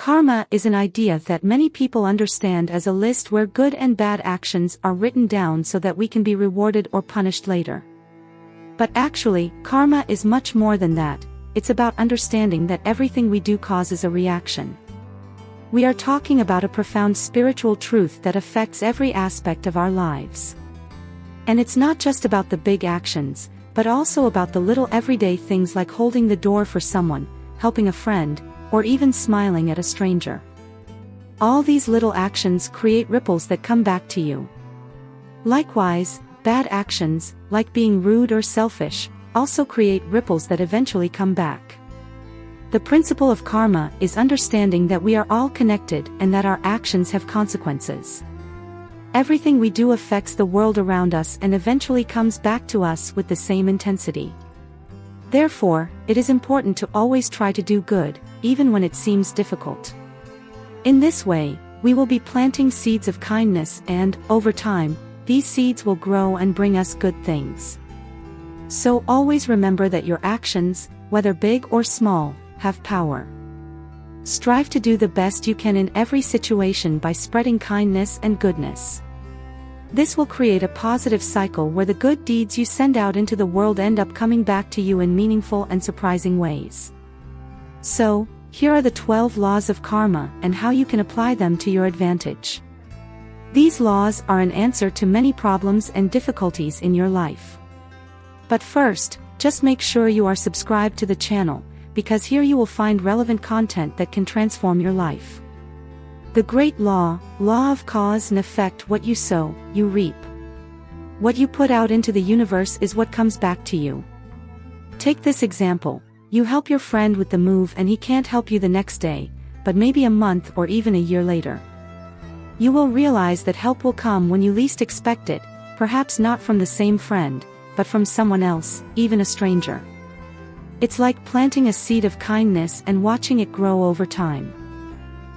Karma is an idea that many people understand as a list where good and bad actions are written down so that we can be rewarded or punished later. But actually, karma is much more than that. It's about understanding that everything we do causes a reaction. We are talking about a profound spiritual truth that affects every aspect of our lives. And it's not just about the big actions, but also about the little everyday things like holding the door for someone, helping a friend, or even smiling at a stranger. All these little actions create ripples that come back to you. Likewise, bad actions, like being rude or selfish, also create ripples that eventually come back. The principle of karma is understanding that we are all connected and that our actions have consequences. Everything we do affects the world around us and eventually comes back to us with the same intensity. Therefore, it is important to always try to do good, even when it seems difficult. In this way, we will be planting seeds of kindness and, over time, these seeds will grow and bring us good things. So always remember that your actions, whether big or small, have power. Strive to do the best you can in every situation by spreading kindness and goodness. This will create a positive cycle where the good deeds you send out into the world end up coming back to you in meaningful and surprising ways. So, here are the 12 laws of karma and how you can apply them to your advantage. These laws are an answer to many problems and difficulties in your life. But first, just make sure you are subscribed to the channel, because here you will find relevant content that can transform your life. The great law of cause and effect: what you sow, you reap. What you put out into the universe is what comes back to you. Take this example: you help your friend with the move and he can't help you the next day, but maybe a month or even a year later. You will realize that help will come when you least expect it, perhaps not from the same friend, but from someone else, even a stranger. It's like planting a seed of kindness and watching it grow over time.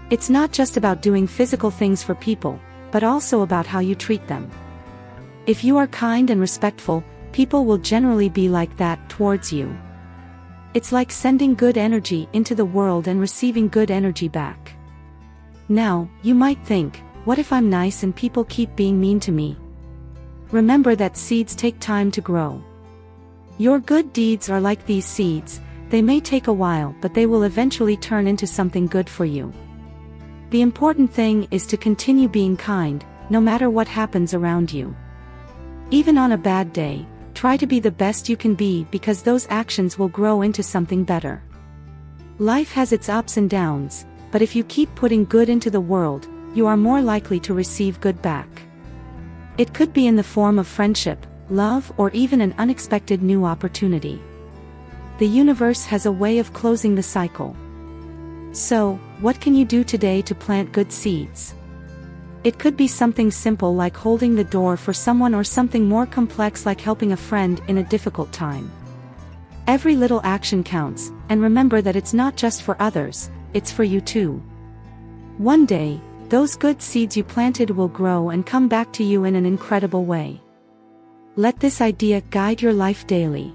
It's not just about doing physical things for people, but also about how you treat them. If you are kind and respectful, people will generally be like that towards you. It's like sending good energy into the world and receiving good energy back. Now, you might think, what if I'm nice and people keep being mean to me? Remember that seeds take time to grow. Your good deeds are like these seeds. They may take a while, but they will eventually turn into something good for you. The important thing is to continue being kind, no matter what happens around you. Even on a bad day, try to be the best you can be, because those actions will grow into something better. Life has its ups and downs, but if you keep putting good into the world, you are more likely to receive good back. It could be in the form of friendship, love, or even an unexpected new opportunity. The universe has a way of closing the cycle. So, what can you do today to plant good seeds? It could be something simple like holding the door for someone, or something more complex like helping a friend in a difficult time. Every little action counts, and remember that it's not just for others, it's for you too. One day, those good seeds you planted will grow and come back to you in an incredible way. Let this idea guide your life daily.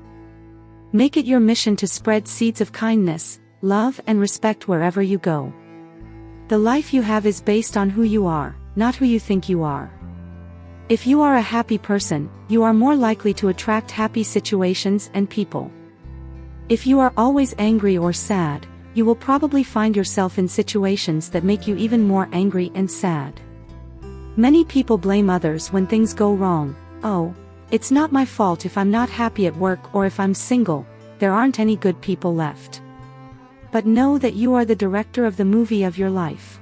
Make it your mission to spread seeds of kindness, love, and respect wherever you go. The life you have is based on who you are, not who you think you are. If you are a happy person, you are more likely to attract happy situations and people. If you are always angry or sad, you will probably find yourself in situations that make you even more angry and sad. Many people blame others when things go wrong. Oh, it's not my fault if I'm not happy at work, or if I'm single, there aren't any good people left. But know that you are the director of the movie of your life.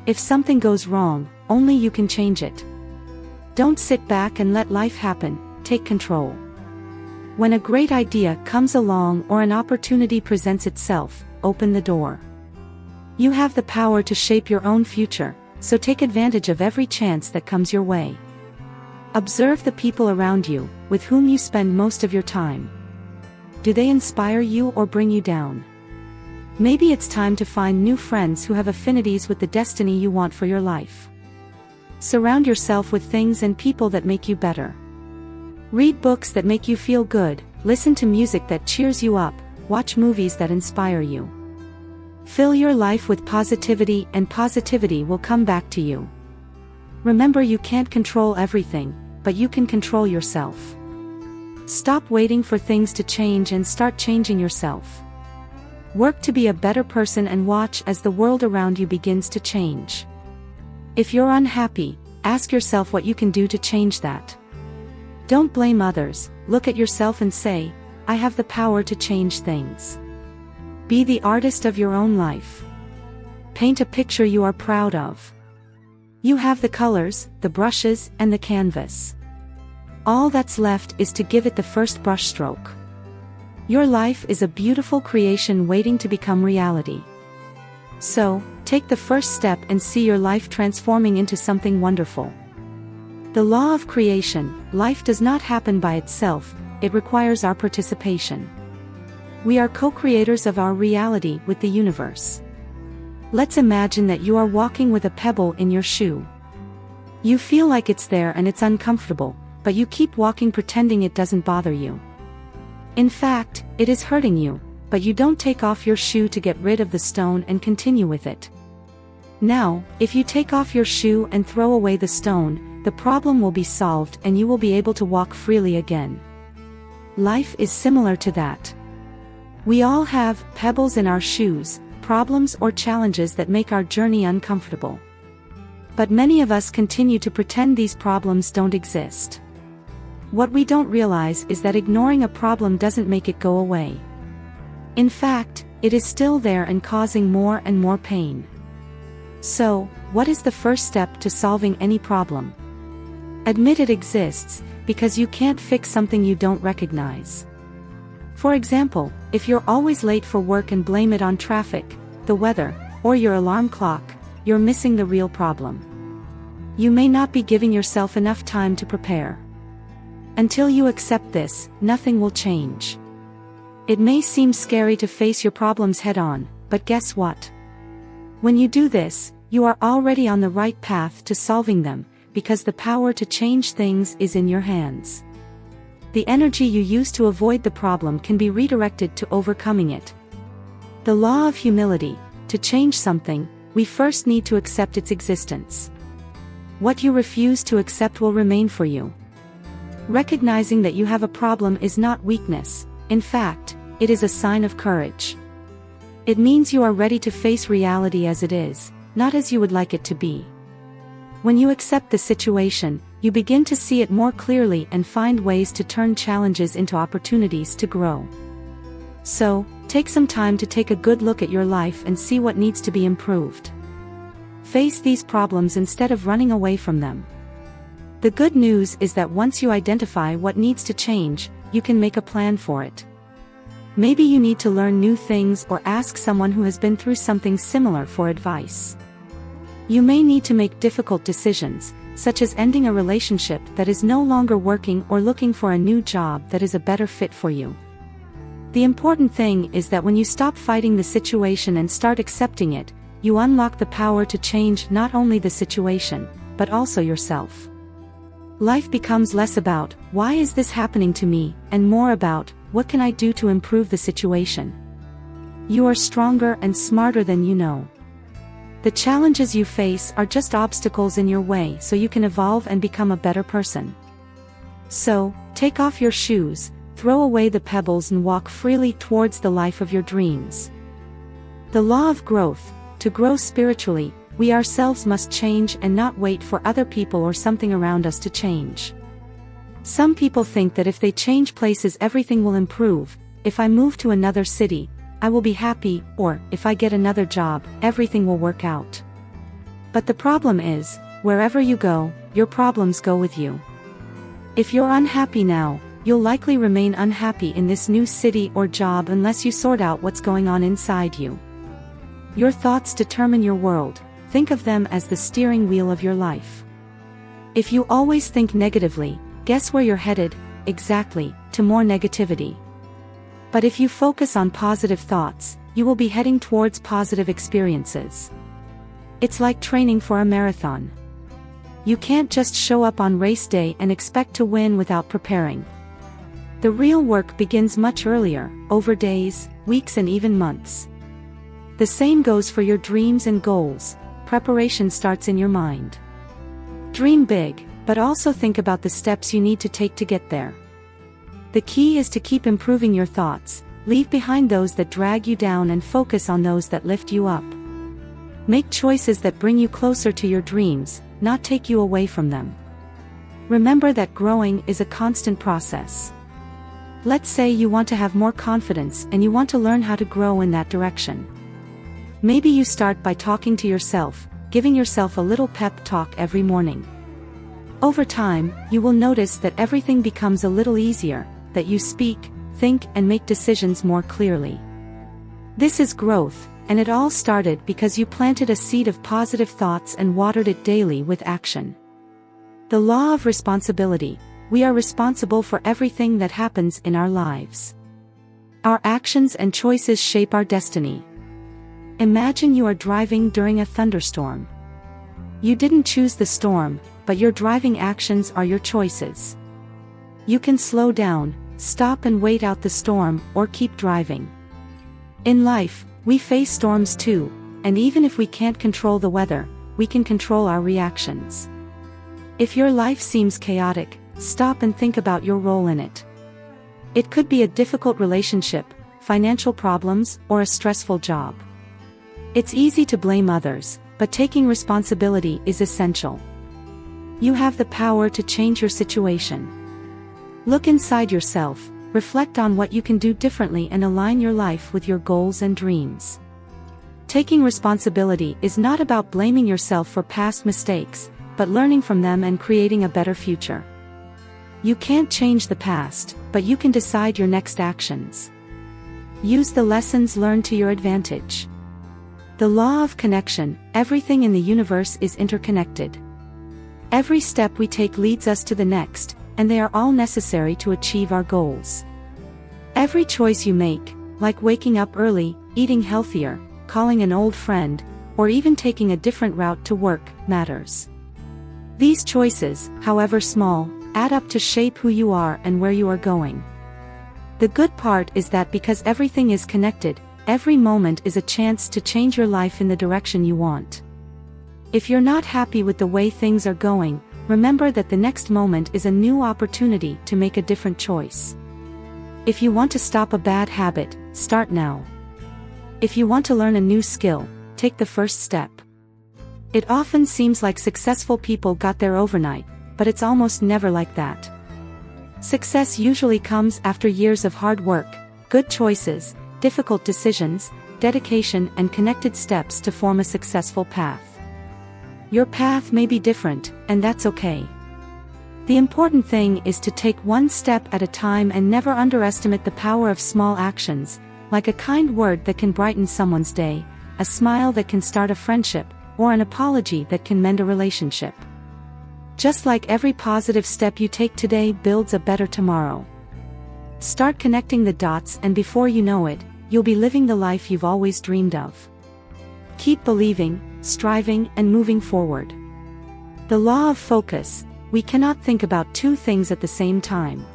If something goes wrong, only you can change it. Don't sit back and let life happen, take control. When a great idea comes along or an opportunity presents itself, open the door. You have the power to shape your own future, so take advantage of every chance that comes your way. Observe the people around you, with whom you spend most of your time. Do they inspire you or bring you down? Maybe it's time to find new friends who have affinities with the destiny you want for your life. Surround yourself with things and people that make you better. Read books that make you feel good, listen to music that cheers you up, watch movies that inspire you. Fill your life with positivity and positivity will come back to you. Remember, you can't control everything, but you can control yourself. Stop waiting for things to change and start changing yourself. Work to be a better person and watch as the world around you begins to change. If you're unhappy, ask yourself what you can do to change that. Don't blame others, look at yourself and say, I have the power to change things. Be the artist of your own life. Paint a picture you are proud of. You have the colors, the brushes, and the canvas. All that's left is to give it the first brushstroke. Your life is a beautiful creation waiting to become reality. So, take the first step and see your life transforming into something wonderful. The law of creation, life does not happen by itself, it requires our participation. We are co-creators of our reality with the universe. Let's imagine that you are walking with a pebble in your shoe. You feel like it's there and it's uncomfortable, but you keep walking pretending it doesn't bother you. In fact, it is hurting you, but you don't take off your shoe to get rid of the stone and continue with it. Now, if you take off your shoe and throw away the stone, the problem will be solved and you will be able to walk freely again. Life is similar to that. We all have pebbles in our shoes, problems or challenges that make our journey uncomfortable. But many of us continue to pretend these problems don't exist. What we don't realize is that ignoring a problem doesn't make it go away. In fact, it is still there and causing more and more pain. So, what is the first step to solving any problem? Admit it exists, because you can't fix something you don't recognize. For example, if you're always late for work and blame it on traffic, the weather, or your alarm clock, you're missing the real problem. You may not be giving yourself enough time to prepare. Until you accept this, nothing will change. It may seem scary to face your problems head-on, but guess what? When you do this, you are already on the right path to solving them, because the power to change things is in your hands. The energy you use to avoid the problem can be redirected to overcoming it. The law of humility: to change something, we first need to accept its existence. What you refuse to accept will remain for you. Recognizing that you have a problem is not weakness, in fact, it is a sign of courage. It means you are ready to face reality as it is, not as you would like it to be. When you accept the situation, you begin to see it more clearly and find ways to turn challenges into opportunities to grow. So, take some time to take a good look at your life and see what needs to be improved. Face these problems instead of running away from them. The good news is that once you identify what needs to change, you can make a plan for it. Maybe you need to learn new things or ask someone who has been through something similar for advice. You may need to make difficult decisions, such as ending a relationship that is no longer working or looking for a new job that is a better fit for you. The important thing is that when you stop fighting the situation and start accepting it, you unlock the power to change not only the situation, but also yourself. Life becomes less about, why is this happening to me, and more about, what can I do to improve the situation? You are stronger and smarter than you know. The challenges you face are just obstacles in your way so you can evolve and become a better person. So, take off your shoes, throw away the pebbles and walk freely towards the life of your dreams. The law of growth: to grow spiritually, we ourselves must change and not wait for other people or something around us to change. Some people think that if they change places everything will improve. If I move to another city, I will be happy, or, if I get another job, everything will work out. But the problem is, wherever you go, your problems go with you. If you're unhappy now, you'll likely remain unhappy in this new city or job unless you sort out what's going on inside you. Your thoughts determine your world. Think of them as the steering wheel of your life. If you always think negatively, guess where you're headed? Exactly, to more negativity. But if you focus on positive thoughts, you will be heading towards positive experiences. It's like training for a marathon. You can't just show up on race day and expect to win without preparing. The real work begins much earlier, over days, weeks and even months. The same goes for your dreams and goals. Preparation starts in your mind. Dream big, but also think about the steps you need to take to get there. The key is to keep improving your thoughts, leave behind those that drag you down and focus on those that lift you up. Make choices that bring you closer to your dreams, not take you away from them. Remember that growing is a constant process. Let's say you want to have more confidence and you want to learn how to grow in that direction. Maybe you start by talking to yourself, giving yourself a little pep talk every morning. Over time, you will notice that everything becomes a little easier, that you speak, think, and make decisions more clearly. This is growth, and it all started because you planted a seed of positive thoughts and watered it daily with action. The law of responsibility: we are responsible for everything that happens in our lives. Our actions and choices shape our destiny. Imagine you are driving during a thunderstorm. You didn't choose the storm, but your driving actions are your choices. You can slow down, stop and wait out the storm, or keep driving. In life, we face storms too, and even if we can't control the weather, we can control our reactions. If your life seems chaotic, stop and think about your role in it. It could be a difficult relationship, financial problems, or a stressful job. It's easy to blame others, but taking responsibility is essential. You have the power to change your situation. Look inside yourself, reflect on what you can do differently and align your life with your goals and dreams. Taking responsibility is not about blaming yourself for past mistakes, but learning from them and creating a better future. You can't change the past, but you can decide your next actions. Use the lessons learned to your advantage. The law of connection: everything in the universe is interconnected. Every step we take leads us to the next, and they are all necessary to achieve our goals. Every choice you make, like waking up early, eating healthier, calling an old friend, or even taking a different route to work, matters. These choices, however small, add up to shape who you are and where you are going. The good part is that because everything is connected, every moment is a chance to change your life in the direction you want. If you're not happy with the way things are going, remember that the next moment is a new opportunity to make a different choice. If you want to stop a bad habit, start now. If you want to learn a new skill, take the first step. It often seems like successful people got there overnight, but it's almost never like that. Success usually comes after years of hard work, good choices, difficult decisions, dedication, and connected steps to form a successful path. Your path may be different, and that's okay. The important thing is to take one step at a time and never underestimate the power of small actions, like a kind word that can brighten someone's day, a smile that can start a friendship, or an apology that can mend a relationship. Just like every positive step you take today builds a better tomorrow. Start connecting the dots, and before you know it, you'll be living the life you've always dreamed of. Keep believing, striving, and moving forward. The law of focus: we cannot think about two things at the same time.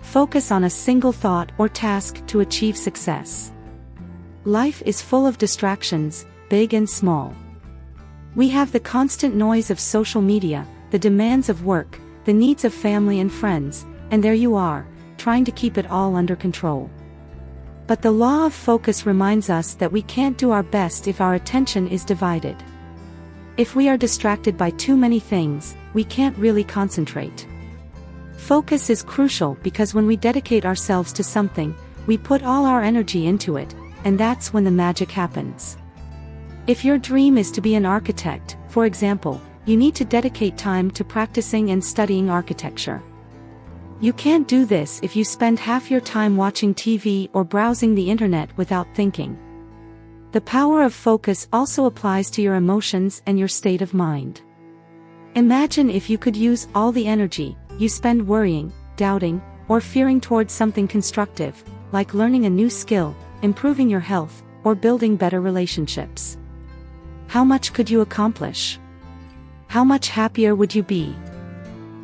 Focus on a single thought or task to achieve success. Life is full of distractions, big and small. We have the constant noise of social media, the demands of work, the needs of family and friends, and there you are, trying to keep it all under control. But the law of focus reminds us that we can't do our best if our attention is divided. If we are distracted by too many things, we can't really concentrate. Focus is crucial because when we dedicate ourselves to something, we put all our energy into it, and that's when the magic happens. If your dream is to be an architect, for example, you need to dedicate time to practicing and studying architecture. You can't do this if you spend half your time watching TV or browsing the internet without thinking. The power of focus also applies to your emotions and your state of mind. Imagine if you could use all the energy you spend worrying, doubting, or fearing towards something constructive, like learning a new skill, improving your health, or building better relationships. How much could you accomplish? How much happier would you be?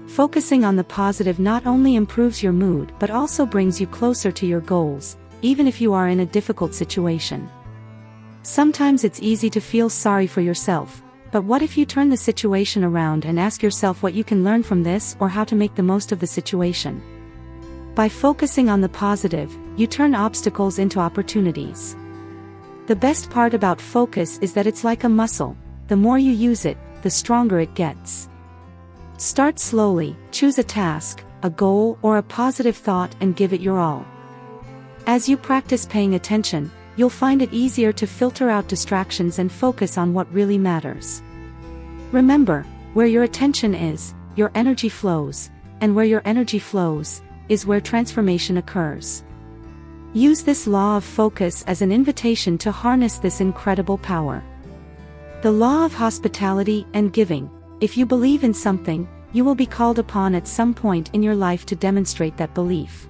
Focusing on the positive not only improves your mood but also brings you closer to your goals, even if you are in a difficult situation. Sometimes it's easy to feel sorry for yourself, but what if you turn the situation around and ask yourself what you can learn from this or how to make the most of the situation? By focusing on the positive, you turn obstacles into opportunities. The best part about focus is that it's like a muscle. The more you use it, the stronger it gets. Start slowly, choose a task, a goal, or a positive thought and give it your all. As you practice paying attention, you'll find it easier to filter out distractions and focus on what really matters. Remember, where your attention is, your energy flows, and where your energy flows, is where transformation occurs. Use this law of focus as an invitation to harness this incredible power. The law of hospitality and giving. If you believe in something, you will be called upon at some point in your life to demonstrate that belief.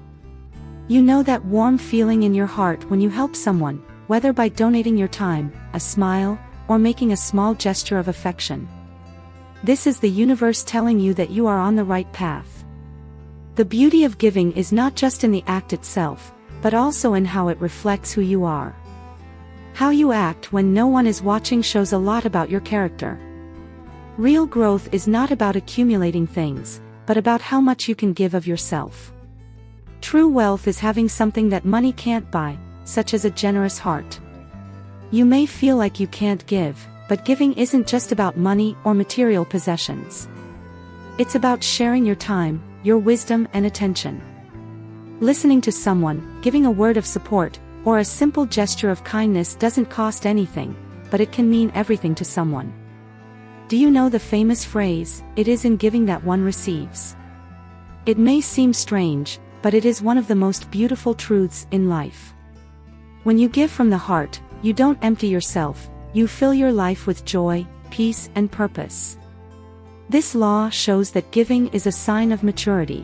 You know that warm feeling in your heart when you help someone, whether by donating your time, a smile, or making a small gesture of affection. This is the universe telling you that you are on the right path. The beauty of giving is not just in the act itself, but also in how it reflects who you are. How you act when no one is watching shows a lot about your character. Real growth is not about accumulating things, but about how much you can give of yourself. True wealth is having something that money can't buy, such as a generous heart. You may feel like you can't give, but giving isn't just about money or material possessions. It's about sharing your time, your wisdom and attention. Listening to someone, giving a word of support, or a simple gesture of kindness doesn't cost anything, but it can mean everything to someone. Do you know the famous phrase, "It is in giving that one receives"? It may seem strange, but it is one of the most beautiful truths in life. When you give from the heart, you don't empty yourself, you fill your life with joy, peace and purpose. This law shows that giving is a sign of maturity.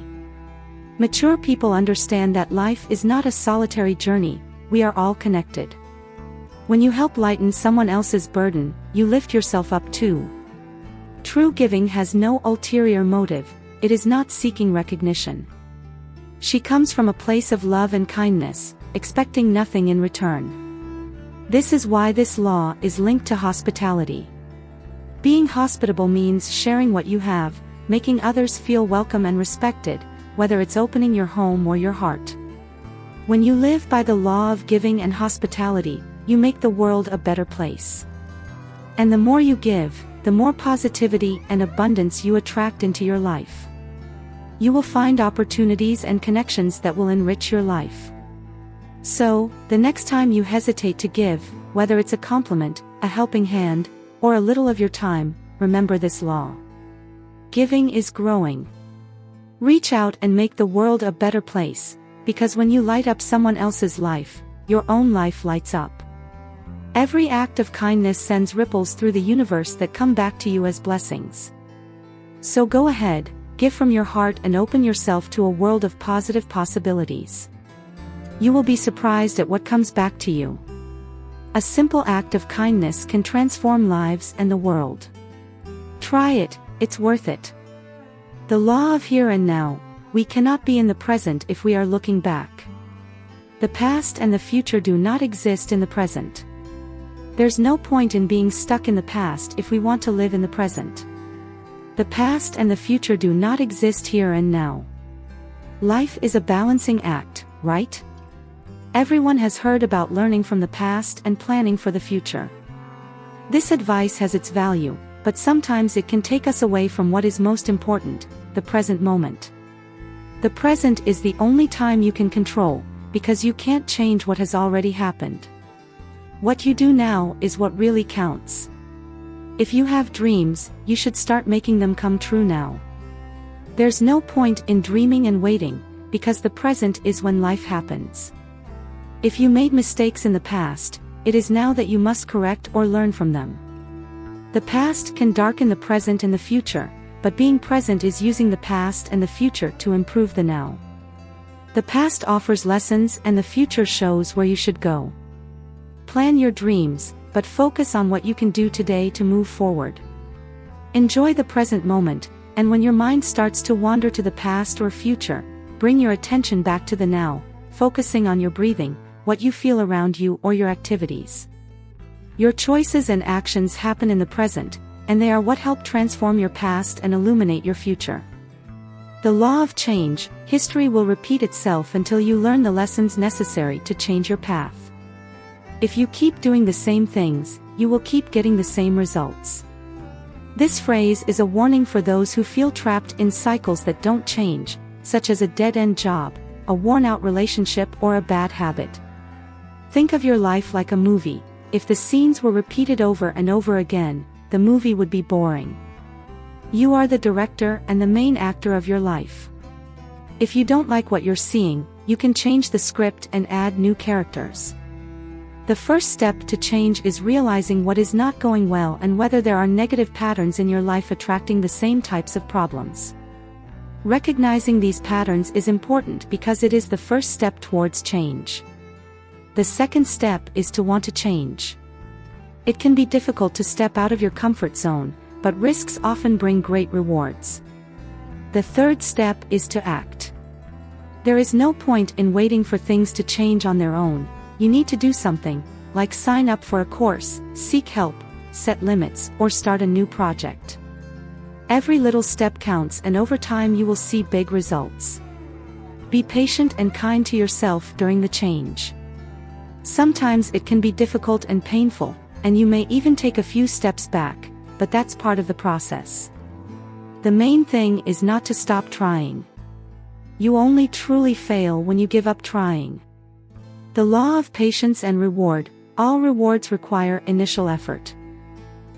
Mature people understand that life is not a solitary journey, we are all connected. When you help lighten someone else's burden, you lift yourself up too. True giving has no ulterior motive, it is not seeking recognition. She comes from a place of love and kindness, expecting nothing in return. This is why this law is linked to hospitality. Being hospitable means sharing what you have, making others feel welcome and respected, whether it's opening your home or your heart. When you live by the law of giving and hospitality, you make the world a better place. And the more you give, the more positivity and abundance you attract into your life. You will find opportunities and connections that will enrich your life. So, the next time you hesitate to give, whether it's a compliment, a helping hand, or a little of your time, remember this law. Giving is growing. Reach out and make the world a better place, because when you light up someone else's life, your own life lights up. Every act of kindness sends ripples through the universe that come back to you as blessings. So go ahead, give from your heart and open yourself to a world of positive possibilities. You will be surprised at what comes back to you. A simple act of kindness can transform lives and the world. Try it, it's worth it. The law of here and now, we cannot be in the present if we are looking back. The past and the future do not exist in the present. There's no point in being stuck in the past if we want to live in the present. The past and the future do not exist here and now. Life is a balancing act, right? Everyone has heard about learning from the past and planning for the future. This advice has its value, but sometimes it can take us away from what is most important, the present moment. The present is the only time you can control, because you can't change what has already happened. What you do now is what really counts. If you have dreams, you should start making them come true now. There's no point in dreaming and waiting, because the present is when life happens. If you made mistakes in the past, it is now that you must correct or learn from them. The past can darken the present and the future, but being present is using the past and the future to improve the now. The past offers lessons and the future shows where you should go. Plan your dreams, but focus on what you can do today to move forward. Enjoy the present moment, and when your mind starts to wander to the past or future, bring your attention back to the now, focusing on your breathing, what you feel around you or your activities. Your choices and actions happen in the present, and they are what help transform your past and illuminate your future. The law of change: history will repeat itself until you learn the lessons necessary to change your path. If you keep doing the same things, you will keep getting the same results. This phrase is a warning for those who feel trapped in cycles that don't change, such as a dead-end job, a worn-out relationship, or a bad habit. Think of your life like a movie. If the scenes were repeated over and over again, the movie would be boring. You are the director and the main actor of your life. If you don't like what you're seeing, you can change the script and add new characters. The first step to change is realizing what is not going well and whether there are negative patterns in your life attracting the same types of problems. Recognizing these patterns is important because it is the first step towards change. The second step is to want to change. It can be difficult to step out of your comfort zone, but risks often bring great rewards. The third step is to act. There is no point in waiting for things to change on their own. You need to do something, like sign up for a course, seek help, set limits, or start a new project. Every little step counts, and over time you will see big results. Be patient and kind to yourself during the change. Sometimes it can be difficult and painful, and you may even take a few steps back, but that's part of the process. The main thing is not to stop trying. You only truly fail when you give up trying. The law of patience and reward: all rewards require initial effort.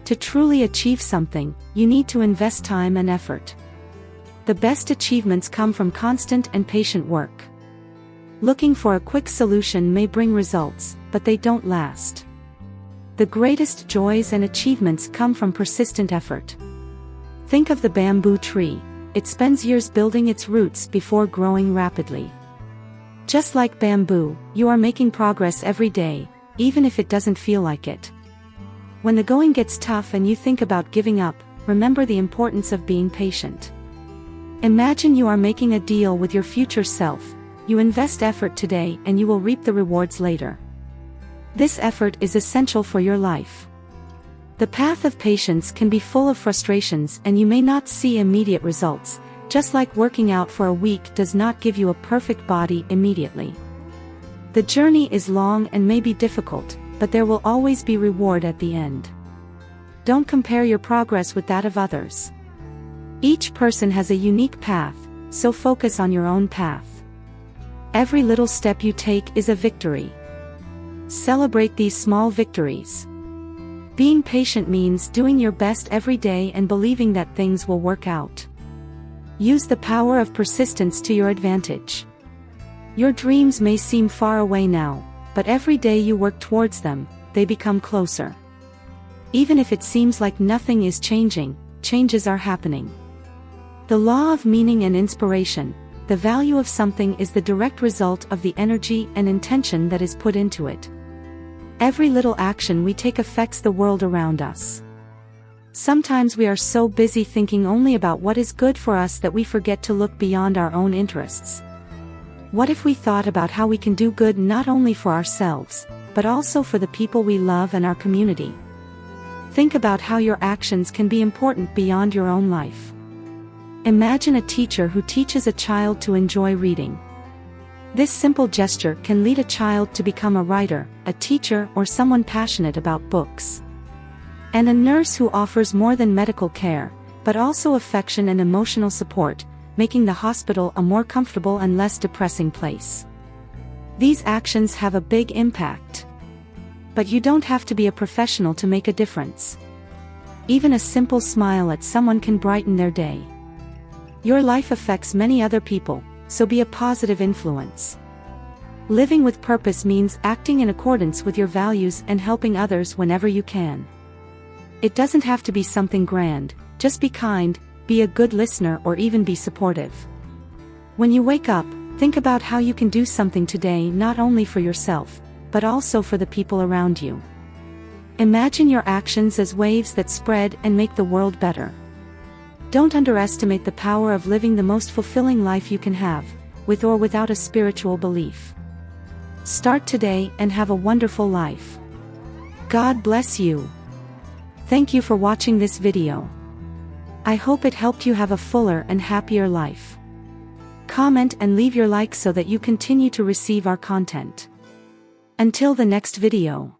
To truly achieve something, you need to invest time and effort. The best achievements come from constant and patient work. Looking for a quick solution may bring results, but they don't last. The greatest joys and achievements come from persistent effort. Think of the bamboo tree. It spends years building its roots before growing rapidly. Just like bamboo, you are making progress every day, even if it doesn't feel like it. When the going gets tough and you think about giving up, remember the importance of being patient. Imagine you are making a deal with your future self. You invest effort today and you will reap the rewards later. This effort is essential for your life. The path of patience can be full of frustrations and you may not see immediate results. Just like working out for a week does not give you a perfect body immediately. The journey is long and may be difficult, but there will always be reward at the end. Don't compare your progress with that of others. Each person has a unique path, so focus on your own path. Every little step you take is a victory. Celebrate these small victories. Being patient means doing your best every day and believing that things will work out. Use the power of persistence to your advantage. Your dreams may seem far away now, but every day you work towards them, they become closer. Even if it seems like nothing is changing, changes are happening. The law of meaning and inspiration: the value of something is the direct result of the energy and intention that is put into it. Every little action we take affects the world around us. Sometimes we are so busy thinking only about what is good for us that we forget to look beyond our own interests. What if we thought about how we can do good not only for ourselves, but also for the people we love and our community? Think about how your actions can be important beyond your own life. Imagine a teacher who teaches a child to enjoy reading. This simple gesture can lead a child to become a writer, a teacher, or someone passionate about books. And a nurse who offers more than medical care, but also affection and emotional support, making the hospital a more comfortable and less depressing place. These actions have a big impact. But you don't have to be a professional to make a difference. Even a simple smile at someone can brighten their day. Your life affects many other people, so be a positive influence. Living with purpose means acting in accordance with your values and helping others whenever you can. It doesn't have to be something grand, just be kind, be a good listener, or even be supportive. When you wake up, think about how you can do something today not only for yourself, but also for the people around you. Imagine your actions as waves that spread and make the world better. Don't underestimate the power of living the most fulfilling life you can have, with or without a spiritual belief. Start today and have a wonderful life. God bless you. Thank you for watching this video. I hope it helped you have a fuller and happier life. Comment and leave your like so that you continue to receive our content. Until the next video.